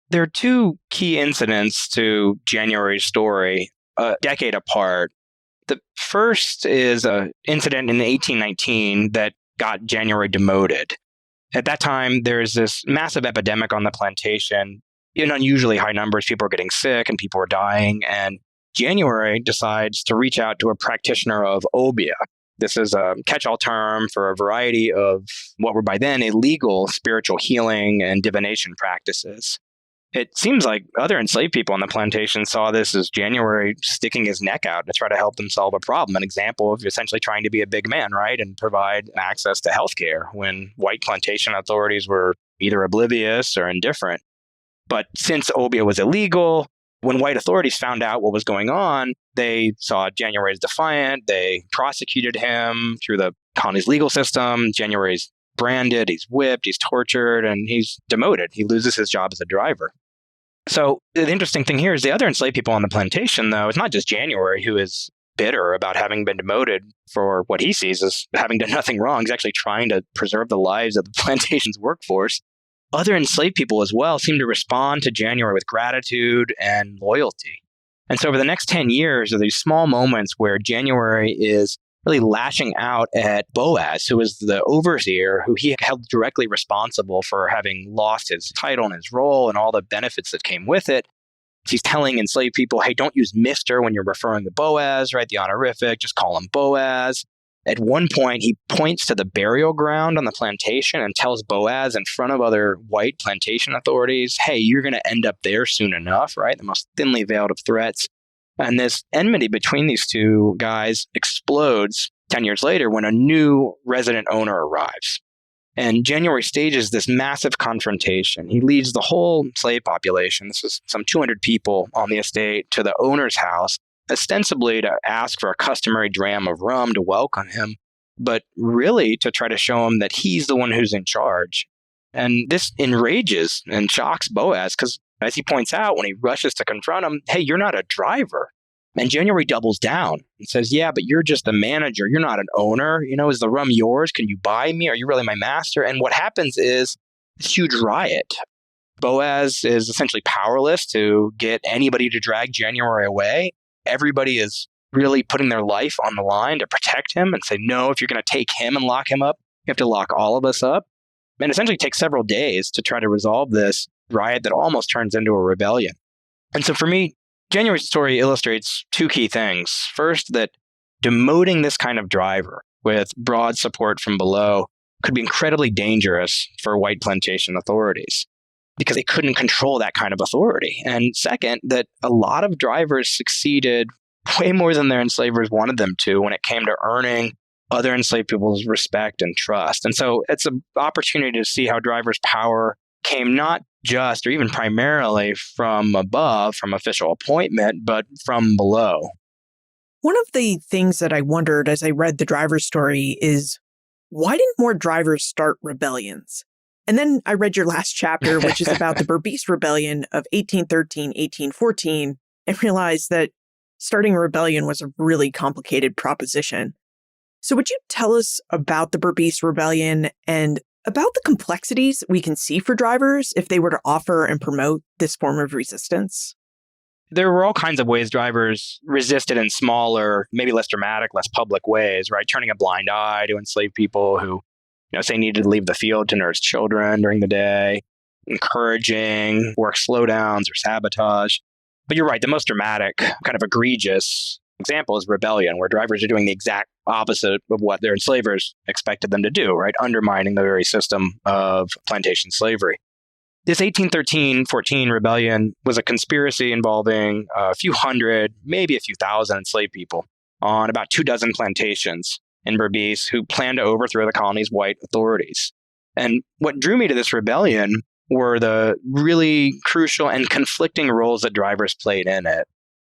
There are two key incidents to January's story, a decade apart. The first is an incident in 1819 that got January demoted. At that time, there's this massive epidemic on the plantation. In unusually high numbers, people are getting sick and people are dying. And January decides to reach out to a practitioner of obeah. This is a catch-all term for a variety of what were by then illegal spiritual healing and divination practices. It seems like other enslaved people on the plantation saw this as January sticking his neck out to try to help them solve a problem, an example of essentially trying to be a big man, right, and provide access to healthcare when white plantation authorities were either oblivious or indifferent. But since obeah was illegal, when white authorities found out what was going on, they saw January as defiant. They prosecuted him through the colony's legal system. January's branded, he's whipped, he's tortured, and he's demoted. He loses his job as a driver. So the interesting thing here is the other enslaved people on the plantation, though, it's not just January who is bitter about having been demoted for what he sees as having done nothing wrong. He's actually trying to preserve the lives of the plantation's workforce. Other enslaved people as well seem to respond to January with gratitude and loyalty. And so over the next 10 years, there are these small moments where January is really lashing out at Boaz, who was the overseer, who he held directly responsible for having lost his title and his role and all the benefits that came with it. He's telling enslaved people, hey, don't use Mr. when you're referring to Boaz, right? The honorific, just call him Boaz. At one point, he points to the burial ground on the plantation and tells Boaz in front of other white plantation authorities, hey, you're going to end up there soon enough, right? The most thinly veiled of threats. And this enmity between these two guys explodes 10 years later when a new resident owner arrives. And January stages this massive confrontation. He leads the whole slave population, this is some 200 people on the estate, to the owner's house, ostensibly to ask for a customary dram of rum to welcome him, but really to try to show him that he's the one who's in charge. And this enrages and shocks Boaz because, as he points out, when he rushes to confront him, hey, you're not a driver. And January doubles down and says, yeah, but you're just the manager. You're not an owner. Is the rum yours? Can you buy me? Are you really my master? And what happens is this huge riot. Boaz is essentially powerless to get anybody to drag January away. Everybody is really putting their life on the line to protect him and say, no, if you're going to take him and lock him up, you have to lock all of us up. And essentially takes several days to try to resolve this riot that almost turns into a rebellion. And so for me, January's story illustrates two key things. First, that demoting this kind of driver with broad support from below could be incredibly dangerous for white plantation authorities because they couldn't control that kind of authority. And second, that a lot of drivers succeeded way more than their enslavers wanted them to when it came to earning other enslaved people's respect and trust. And so it's an opportunity to see how drivers' power came not just or even primarily from above, from official appointment, but from below. One of the things that I wondered as I read the driver's story is, why didn't more drivers start rebellions? And then I read your last chapter, which is about the Berbice Rebellion of 1813, 1814, and realized that starting a rebellion was a really complicated proposition. So would you tell us about the Berbice Rebellion and about the complexities we can see for drivers if they were to offer and promote this form of resistance? There were all kinds of ways drivers resisted in smaller, maybe less dramatic, less public ways, right? Turning a blind eye to enslaved people who, say needed to leave the field to nurse children during the day, encouraging work slowdowns or sabotage. But you're right, the most dramatic, kind of egregious example is rebellion, where drivers are doing the exact opposite of what their enslavers expected them to do, right? Undermining the very system of plantation slavery. This 1813-14 rebellion was a conspiracy involving a few hundred, maybe a few thousand enslaved people on about 24 plantations in Berbice who planned to overthrow the colony's white authorities. And what drew me to this rebellion were the really crucial and conflicting roles that drivers played in it.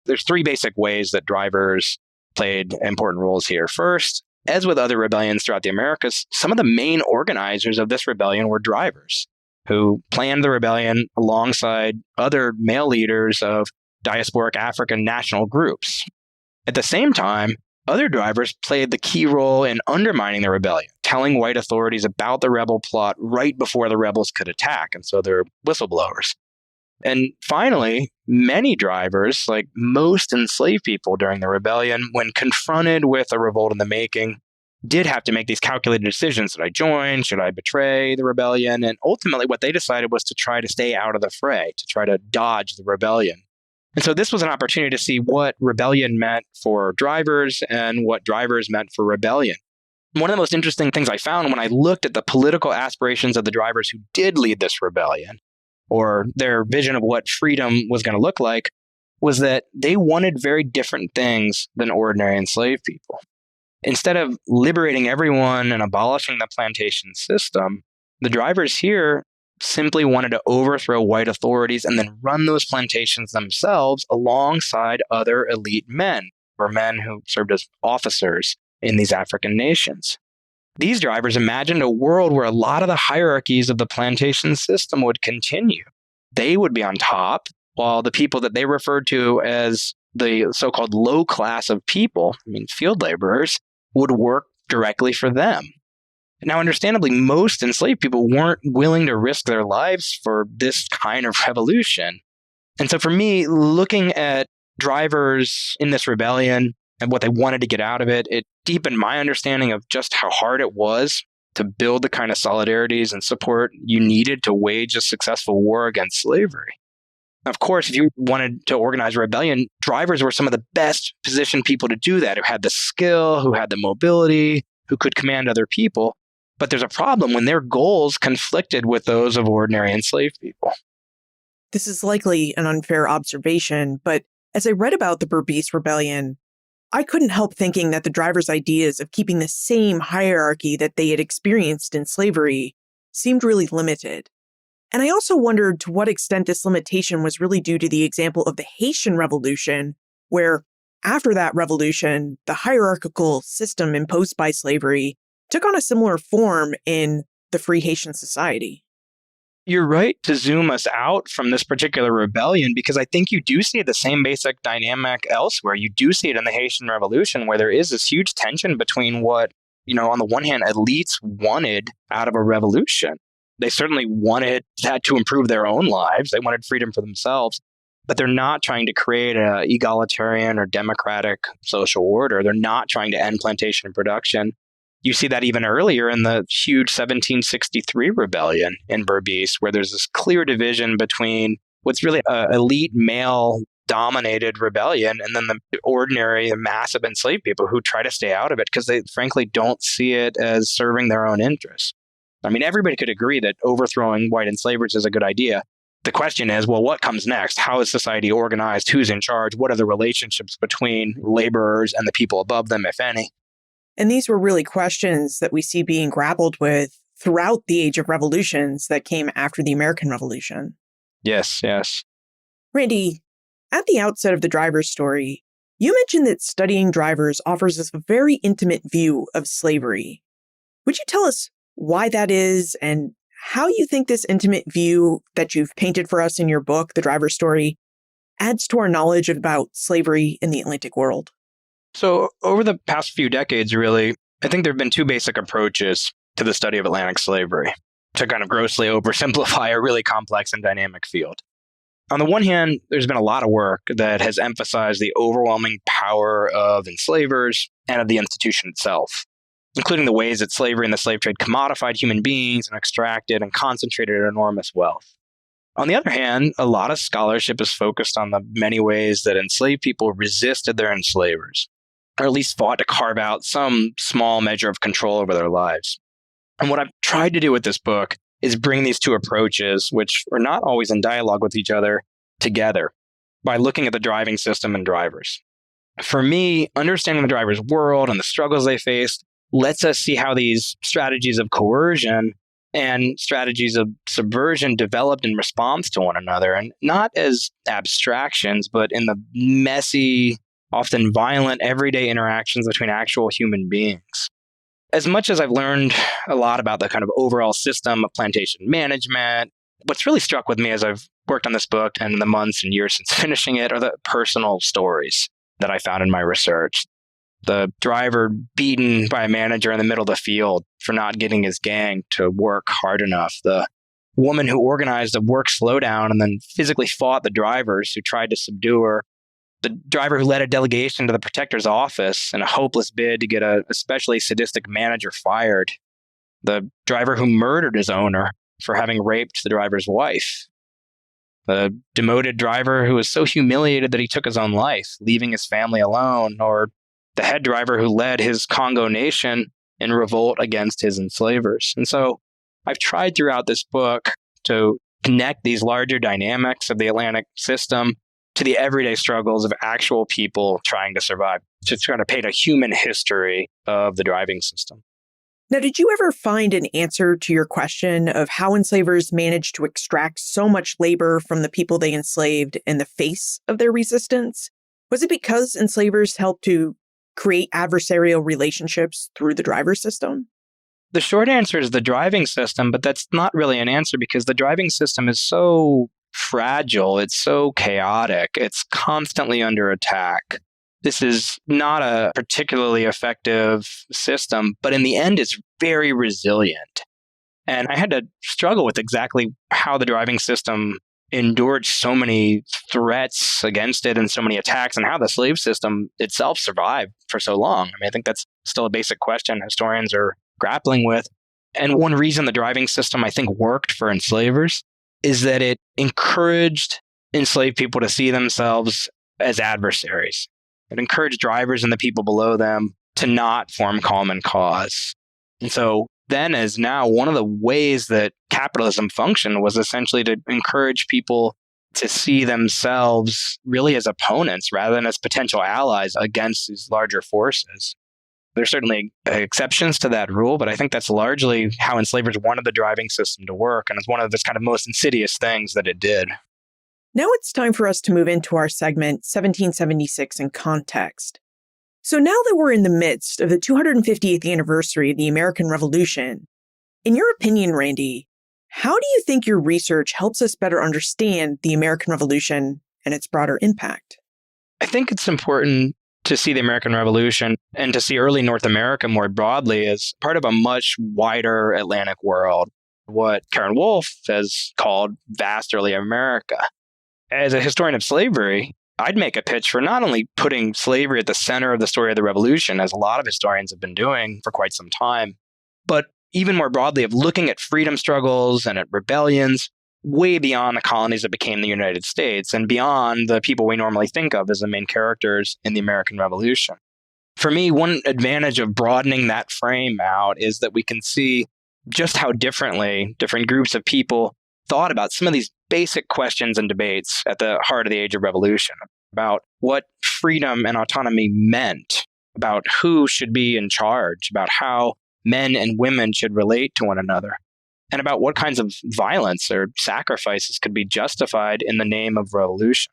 There's three basic ways that drivers played important roles here. First, as with other rebellions throughout the Americas, some of the main organizers of this rebellion were drivers who planned the rebellion alongside other male leaders of diasporic African national groups. At the same time, other drivers played the key role in undermining the rebellion, telling white authorities about the rebel plot right before the rebels could attack, and so they're whistleblowers. And finally, many drivers, like most enslaved people during the rebellion, when confronted with a revolt in the making, did have to make these calculated decisions. Should I join? Should I betray the rebellion? And ultimately, what they decided was to try to stay out of the fray, to try to dodge the rebellion. And so this was an opportunity to see what rebellion meant for drivers and what drivers meant for rebellion. One of the most interesting things I found when I looked at the political aspirations of the drivers who did lead this rebellion, or their vision of what freedom was going to look like, was that they wanted very different things than ordinary enslaved people. Instead of liberating everyone and abolishing the plantation system, the drivers here simply wanted to overthrow white authorities and then run those plantations themselves alongside other elite men, or men who served as officers in these African nations. These drivers imagined a world where a lot of the hierarchies of the plantation system would continue. They would be on top, while the people that they referred to as the so-called low class of people, field laborers, would work directly for them. Now, understandably, most enslaved people weren't willing to risk their lives for this kind of revolution. And so for me, looking at drivers in this rebellion and what they wanted to get out of it, it deepened my understanding of just how hard it was to build the kind of solidarities and support you needed to wage a successful war against slavery. Of course, if you wanted to organize a rebellion, drivers were some of the best positioned people to do that, who had the skill, who had the mobility, who could command other people. But there's a problem when their goals conflicted with those of ordinary enslaved people. This is likely an unfair observation, but as I read about the Berbice Rebellion, I couldn't help thinking that the drivers' ideas of keeping the same hierarchy that they had experienced in slavery seemed really limited. And I also wondered to what extent this limitation was really due to the example of the Haitian Revolution, where after that revolution, the hierarchical system imposed by slavery took on a similar form in the Free Haitian Society. You're right to zoom us out from this particular rebellion, because I think you do see the same basic dynamic elsewhere. You do see it in the Haitian Revolution, where there is this huge tension between what, on the one hand, elites wanted out of a revolution. They certainly wanted that to improve their own lives. They wanted freedom for themselves, but they're not trying to create an egalitarian or democratic social order. They're not trying to end plantation production. You see that even earlier in the huge 1763 rebellion in Berbice, where there's this clear division between what's really an elite male dominated rebellion, and then the ordinary, the massive enslaved people who try to stay out of it because they frankly don't see it as serving their own interests. I mean, everybody could agree that overthrowing white enslavers is a good idea. The question is, well, what comes next? How is society organized? Who's in charge? What are the relationships between laborers and the people above them, if any? And these were really questions that we see being grappled with throughout the age of revolutions that came after the American Revolution. Yes, yes. Randy, at the outset of the driver's story, you mentioned that studying drivers offers us a very intimate view of slavery. Would you tell us why that is and how you think this intimate view that you've painted for us in your book, The Driver's Story, adds to our knowledge about slavery in the Atlantic world? So over the past few decades, really, I think there have been two basic approaches to the study of Atlantic slavery, to kind of grossly oversimplify a really complex and dynamic field. On the one hand, there's been a lot of work that has emphasized the overwhelming power of enslavers and of the institution itself, including the ways that slavery and the slave trade commodified human beings and extracted and concentrated enormous wealth. On the other hand, a lot of scholarship is focused on the many ways that enslaved people resisted their enslavers, or at least fought to carve out some small measure of control over their lives. And what I've tried to do with this book is bring these two approaches, which are not always in dialogue with each other, together by looking at the driving system and drivers. For me, understanding the drivers' world and the struggles they faced lets us see how these strategies of coercion and strategies of subversion developed in response to one another, and not as abstractions, but in the messy, often violent, everyday interactions between actual human beings. As much as I've learned a lot about the kind of overall system of plantation management, what's really struck with me as I've worked on this book and in the months and years since finishing it are the personal stories that I found in my research. The driver beaten by a manager in the middle of the field for not getting his gang to work hard enough. The woman who organized a work slowdown and then physically fought the drivers who tried to subdue her. The driver who led a delegation to the protector's office in a hopeless bid to get a especially sadistic manager fired. The driver who murdered his owner for having raped the driver's wife. The demoted driver who was so humiliated that he took his own life, leaving his family alone. Or the head driver who led his Congo nation in revolt against his enslavers. And so I've tried throughout this book to connect these larger dynamics of the Atlantic system to the everyday struggles of actual people trying to survive, to try to paint a human history of the driving system. Now, did you ever find an answer to your question of how enslavers managed to extract so much labor from the people they enslaved in the face of their resistance? Was it because enslavers helped to create adversarial relationships through the driver system? The short answer is the driving system, but that's not really an answer because the driving system is so fragile, it's so chaotic, it's constantly under attack. This is not a particularly effective system, but in the end, it's very resilient. And I had to struggle with exactly how the driving system endured so many threats against it and so many attacks, and how the slave system itself survived for so long. I mean, I think that's still a basic question historians are grappling with. And one reason the driving system, I think, worked for enslavers is that it encouraged enslaved people to see themselves as adversaries. It encouraged drivers and the people below them to not form common cause. And so then as now, one of the ways that capitalism functioned was essentially to encourage people to see themselves really as opponents rather than as potential allies against these larger forces. There's certainly exceptions to that rule, but I think that's largely how enslavers wanted the driving system to work, and it's one of the kind of most insidious things that it did. Now it's time for us to move into our segment 1776 in context. So now that we're in the midst of the 250th anniversary of the American Revolution, in your opinion, Randy, how do you think your research helps us better understand the American Revolution and its broader impact? I think it's important to see the American Revolution and to see early North America more broadly as part of a much wider Atlantic world, what Karen Wolf has called vast early America. As a historian of slavery, I'd make a pitch for not only putting slavery at the center of the story of the Revolution, as a lot of historians have been doing for quite some time, but even more broadly of looking at freedom struggles and at rebellions way beyond the colonies that became the United States and beyond the people we normally think of as the main characters in the American Revolution. For me, one advantage of broadening that frame out is that we can see just how differently different groups of people thought about some of these basic questions and debates at the heart of the Age of Revolution, about what freedom and autonomy meant, about who should be in charge, about how men and women should relate to one another, and about what kinds of violence or sacrifices could be justified in the name of revolution.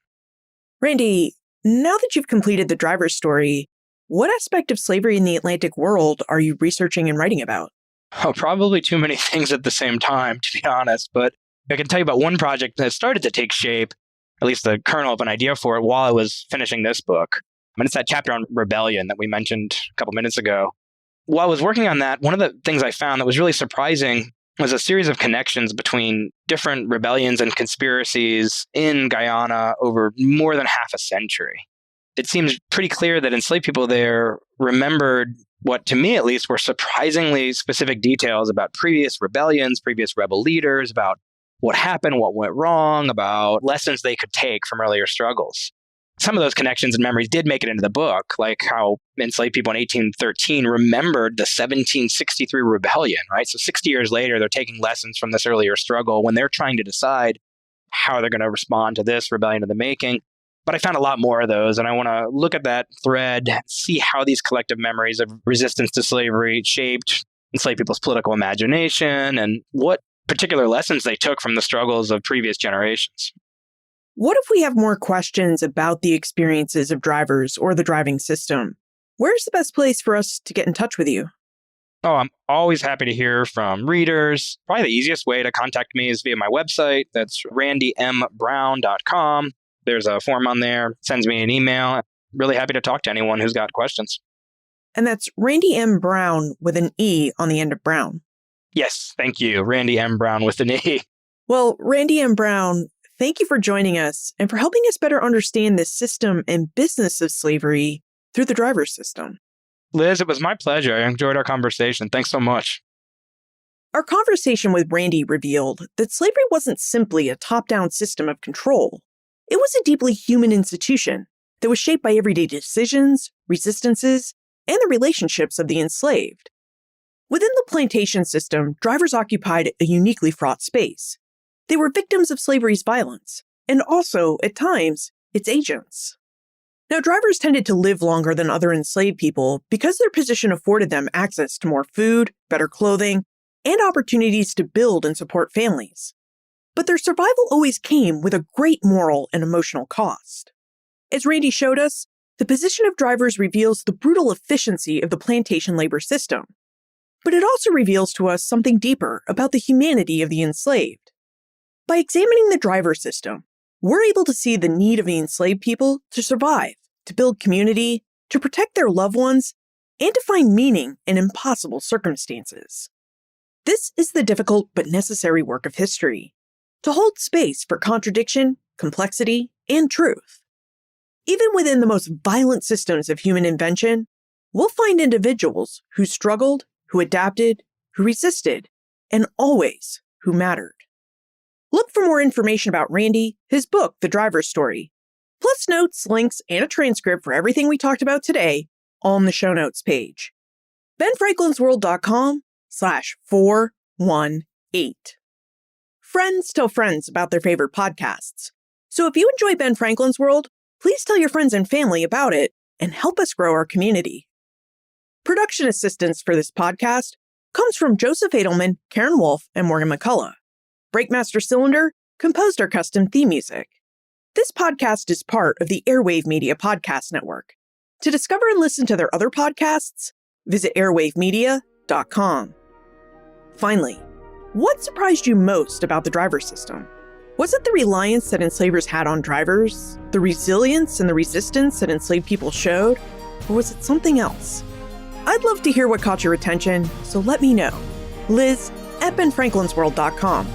Randy, now that you've completed the driver's story, what aspect of slavery in the Atlantic world are you researching and writing about? Oh, probably too many things at the same time, to be honest, but I can tell you about one project that started to take shape, at least the kernel of an idea for it, while I was finishing this book. And it's that chapter on rebellion that we mentioned a couple minutes ago. While I was working on that, one of the things I found that was really surprising was a series of connections between different rebellions and conspiracies in Guyana over more than half a century. It seems pretty clear that enslaved people there remembered what, to me at least, were surprisingly specific details about previous rebellions, previous rebel leaders, about what happened, what went wrong, about lessons they could take from earlier struggles. Some of those connections and memories did make it into the book, like how enslaved people in 1813 remembered the 1763 rebellion, right? So 60 years later, they're taking lessons from this earlier struggle when they're trying to decide how they're going to respond to this rebellion of the making. But I found a lot more of those, and I want to look at that thread, see how these collective memories of resistance to slavery shaped enslaved people's political imagination and what particular lessons they took from the struggles of previous generations. What if we have more questions about the experiences of drivers or the driving system? Where's the best place for us to get in touch with you? Oh, I'm always happy to hear from readers. Probably the easiest way to contact me is via my website. That's randymBrown.com. There's a form on there. Sends me an email. Really happy to talk to anyone who's got questions. And that's Randy M. Brown with an E on the end of Brown. Yes, thank you. Randy M. Brown with an E. Well, Randy M. Brown, thank you for joining us and for helping us better understand the system and business of slavery through the driver's system. Liz, it was my pleasure. I enjoyed our conversation. Thanks so much. Our conversation with Randy revealed that slavery wasn't simply a top-down system of control. It was a deeply human institution that was shaped by everyday decisions, resistances, and the relationships of the enslaved. Within the plantation system, drivers occupied a uniquely fraught space. They were victims of slavery's violence, and also, at times, its agents. Now, drivers tended to live longer than other enslaved people because their position afforded them access to more food, better clothing, and opportunities to build and support families. But their survival always came with a great moral and emotional cost. As Randy showed us, the position of drivers reveals the brutal efficiency of the plantation labor system. But it also reveals to us something deeper about the humanity of the enslaved. By examining the driver system, we're able to see the need of the enslaved people to survive, to build community, to protect their loved ones, and to find meaning in impossible circumstances. This is the difficult but necessary work of history, to hold space for contradiction, complexity, and truth. Even within the most violent systems of human invention, we'll find individuals who struggled, who adapted, who resisted, and always who mattered. Look for more information about Randy, his book, The Driver's Story, plus notes, links, and a transcript for everything we talked about today on the show notes page. BenFranklin'sWorld.com/418. Friends tell friends about their favorite podcasts. So if you enjoy Ben Franklin's World, please tell your friends and family about it and help us grow our community. Production assistance for this podcast comes from Joseph Edelman, Karen Wolf, and Morgan McCullough. Breakmaster Cylinder composed our custom theme music. This podcast is part of the Airwave Media Podcast Network. To discover and listen to their other podcasts, visit airwavemedia.com. Finally, what surprised you most about the driver system? Was it the reliance that enslavers had on drivers, the resilience and the resistance that enslaved people showed, or was it something else? I'd love to hear what caught your attention, so let me know. Liz@benfranklinsworld.com.